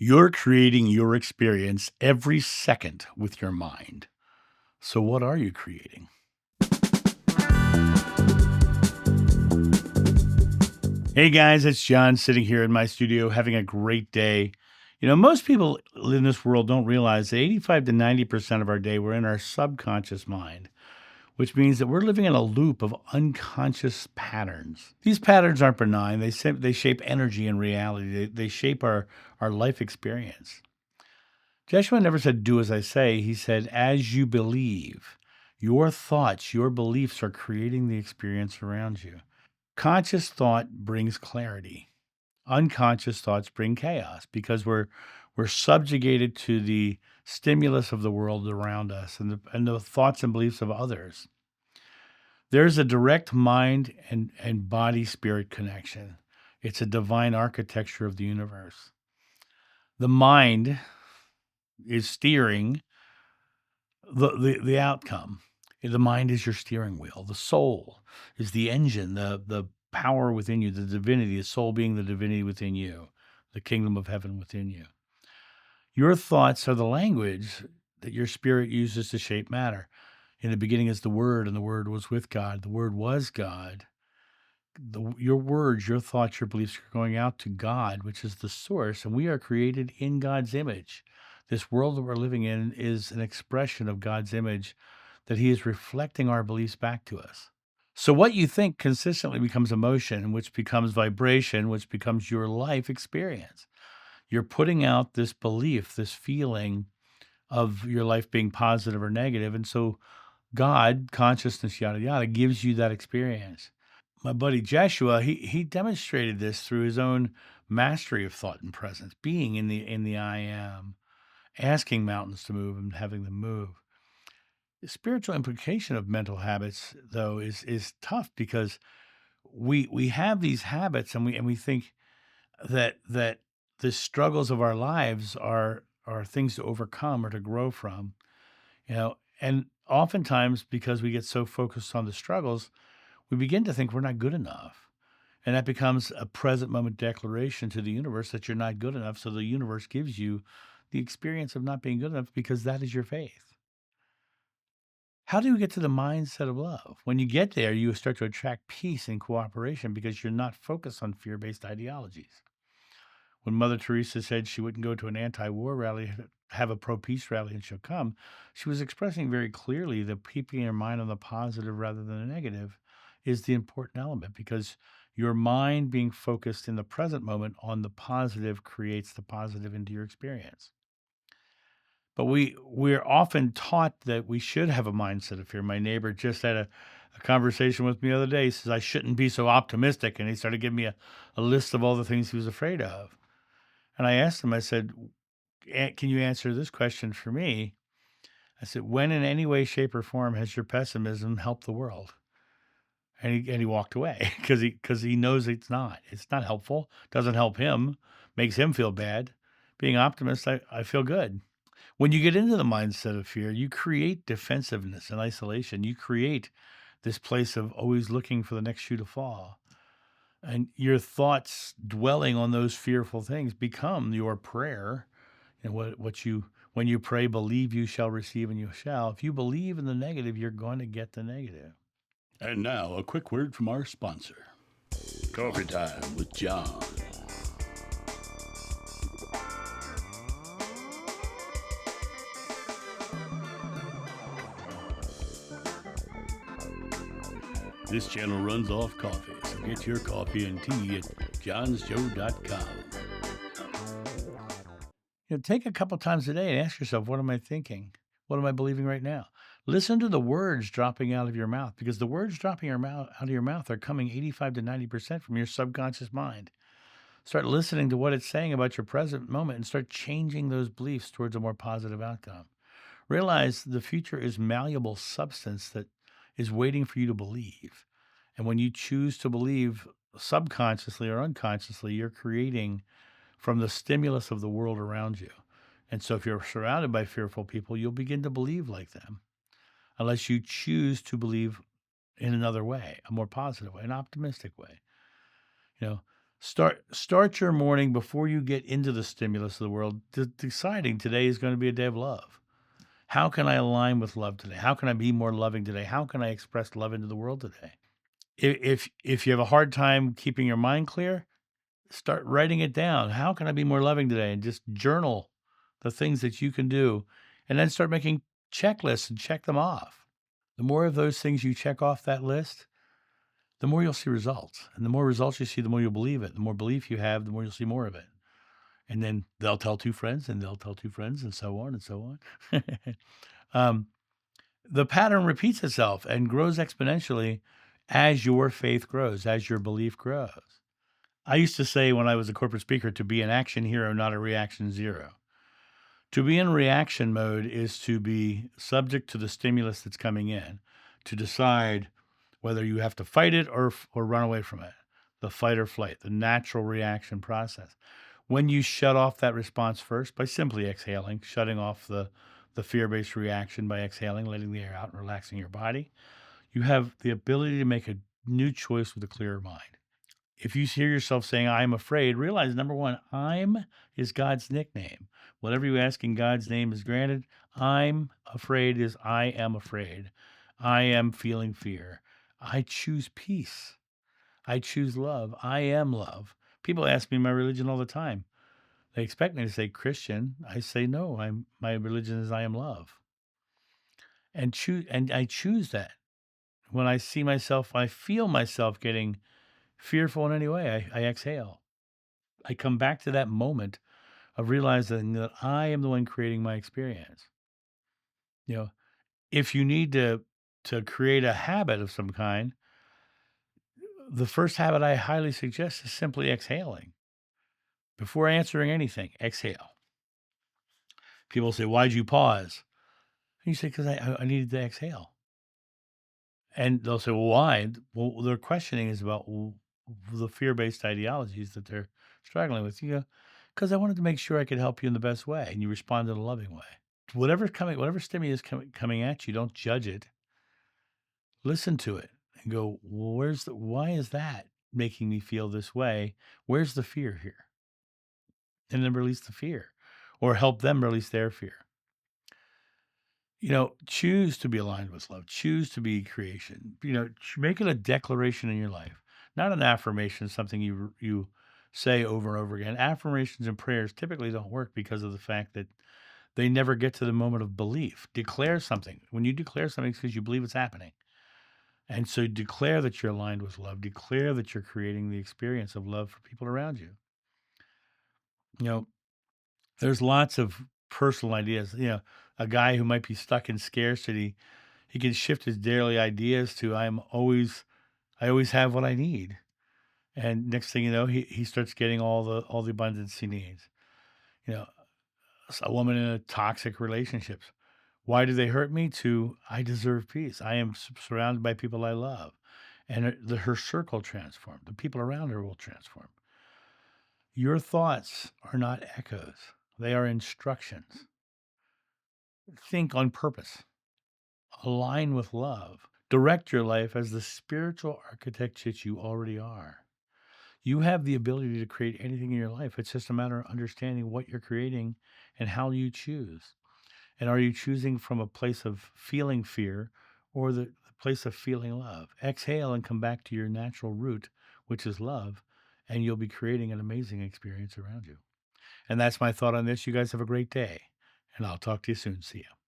You're creating your experience every second with your mind. So, what are you creating? Hey guys, it's John sitting here in my studio having a great day. Most people in this world don't realize that 85 to 90% of our day we're in our subconscious mind, which means that we're living in a loop of unconscious patterns. These patterns aren't benign, they shape energy and reality, they shape our life experience. Jeshua never said, do as I say. He said, as you believe, your thoughts, your beliefs are creating the experience around you. Conscious thought brings clarity. Unconscious thoughts bring chaos because we're subjugated to the stimulus of the world around us and the thoughts and beliefs of others. There's a direct mind and body spirit connection. It's a divine architecture of the universe. The mind is steering the outcome. The mind is your steering wheel. The soul is the engine, the power within you, the divinity, the soul being the divinity within you, the kingdom of heaven within you. Your thoughts are the language that your spirit uses to shape matter. In the beginning is the Word, and the Word was with God. The Word was God. Your words, your thoughts, your beliefs are going out to God, which is the source, and we are created in God's image. This world that we're living in is an expression of God's image that He is reflecting our beliefs back to us. So, what you think consistently becomes emotion, which becomes vibration, which becomes your life experience. You're putting out this belief, this feeling of your life being positive or negative. And so, God, consciousness, yada, yada, gives you that experience. My buddy Jeshua, he demonstrated this through his own mastery of thought and presence, being in the I am, asking mountains to move and having them move. The spiritual implication of mental habits, though, is tough because we have these habits and we think that the struggles of our lives are things to overcome or to grow from, and oftentimes because we get so focused on the struggles, we begin to think we're not good enough. And that becomes a present moment declaration to the universe that you're not good enough. So the universe gives you the experience of not being good enough because that is your faith. How do you get to the mindset of love? When you get there, you start to attract peace and cooperation because you're not focused on fear based ideologies. When Mother Teresa said she wouldn't go to an anti war rally, have a pro peace rally, and she'll come, she was expressing very clearly that keeping your mind on the positive rather than the negative is the important element because your mind being focused in the present moment on the positive creates the positive into your experience. But we're often taught that we should have a mindset of fear. My neighbor just had a conversation with me the other day. He says, I shouldn't be so optimistic. And he started giving me a list of all the things he was afraid of. And I asked him, I said, can you answer this question for me? I said, when in any way, shape, or form has your pessimism helped the world? And he walked away because he knows it's not helpful, doesn't help him, makes him feel bad. Being optimist, I feel good. When you get into the mindset of fear, you create defensiveness and isolation. You create this place of always looking for the next shoe to fall. And your thoughts dwelling on those fearful things become your prayer. And what you when you pray, believe you shall receive and you shall. If you believe in the negative, you're going to get the negative. And now a quick word from our sponsor. Coffee Time with John. This channel runs off coffee, so get your coffee and tea at johnsjoe.com. Take a couple times a day and ask yourself, what am I thinking? What am I believing right now? Listen to the words dropping out of your mouth because the words dropping out of your mouth are coming 85 to 90% from your subconscious mind. Start listening to what it's saying about your present moment and start changing those beliefs towards a more positive outcome. Realize the future is malleable substance that is waiting for you to believe. And when you choose to believe subconsciously or unconsciously, you're creating from the stimulus of the world around you. And so if you're surrounded by fearful people, you'll begin to believe like them, unless you choose to believe in another way, a more positive way, an optimistic way. You know, Start your morning before you get into the stimulus of the world, deciding today is going to be a day of love. How can I align with love today? How can I be more loving today? How can I express love into the world today? If you have a hard time keeping your mind clear, start writing it down. How can I be more loving today? And just journal the things that you can do, and then start making checklists and check them off. The more of those things you check off that list, the more you'll see results. And the more results you see, the more you'll believe it. The more belief you have, the more you'll see more of it. And then they'll tell two friends, and they'll tell two friends, and so on and so on. um, the pattern repeats itself and grows exponentially as your faith grows, as your belief grows. I used to say when I was a corporate speaker to be an action hero, not a reaction zero. To be in reaction mode is to be subject to the stimulus that's coming in, to decide whether you have to fight it or run away from it. The fight or flight, the natural reaction process. When you shut off that response first by simply exhaling, shutting off the fear-based reaction by exhaling, letting the air out and relaxing your body, you have the ability to make a new choice with a clearer mind. If you hear yourself saying, I'm afraid, realize number one, I'm is God's nickname. Whatever you ask in God's name is granted. I'm afraid is I am afraid. I am feeling fear. I choose peace. I choose love. I am love. People ask me my religion all the time. They expect me to say Christian. I say no. My religion is I am love. And I choose that. When I see myself, I feel myself getting fearful in any way, I exhale. I come back to that moment of realizing that I am the one creating my experience. You know, if you need to create a habit of some kind, the first habit I highly suggest is simply exhaling. Before answering anything, exhale. People say, why'd you pause? And you say, because I needed to exhale. And they'll say, well, why? Well, their questioning is about the fear-based ideologies that they're struggling with. You go, because I wanted to make sure I could help you in the best way. And you respond in a loving way. Whatever's coming, whatever stimulus coming at you, don't judge it. Listen to it and go, well, why is that making me feel this way? Where's the fear here? And then release the fear or help them release their fear. Choose to be aligned with love. Choose to be creation. Make it a declaration in your life, not an affirmation, something you say over and over again. Affirmations and prayers typically don't work because of the fact that they never get to the moment of belief. Declare something. When you declare something, it's because you believe it's happening. And so declare that you're aligned with love. Declare that you're creating the experience of love for people around you. There's lots of personal ideas. A guy who might be stuck in scarcity, he can shift his daily ideas to I always have what I need. And next thing you know, he starts getting all the abundance he needs. A woman in a toxic relationships. Why do they hurt me? I deserve peace. I am surrounded by people I love. And her circle transformed. The people around her will transform. Your thoughts are not echoes. They are instructions. Think on purpose. Align with love. Direct your life as the spiritual architect that you already are. You have the ability to create anything in your life. It's just a matter of understanding what you're creating and how you choose. And are you choosing from a place of feeling fear or the place of feeling love? Exhale and come back to your natural root, which is love, and you'll be creating an amazing experience around you. And that's my thought on this. You guys have a great day, and I'll talk to you soon. See you.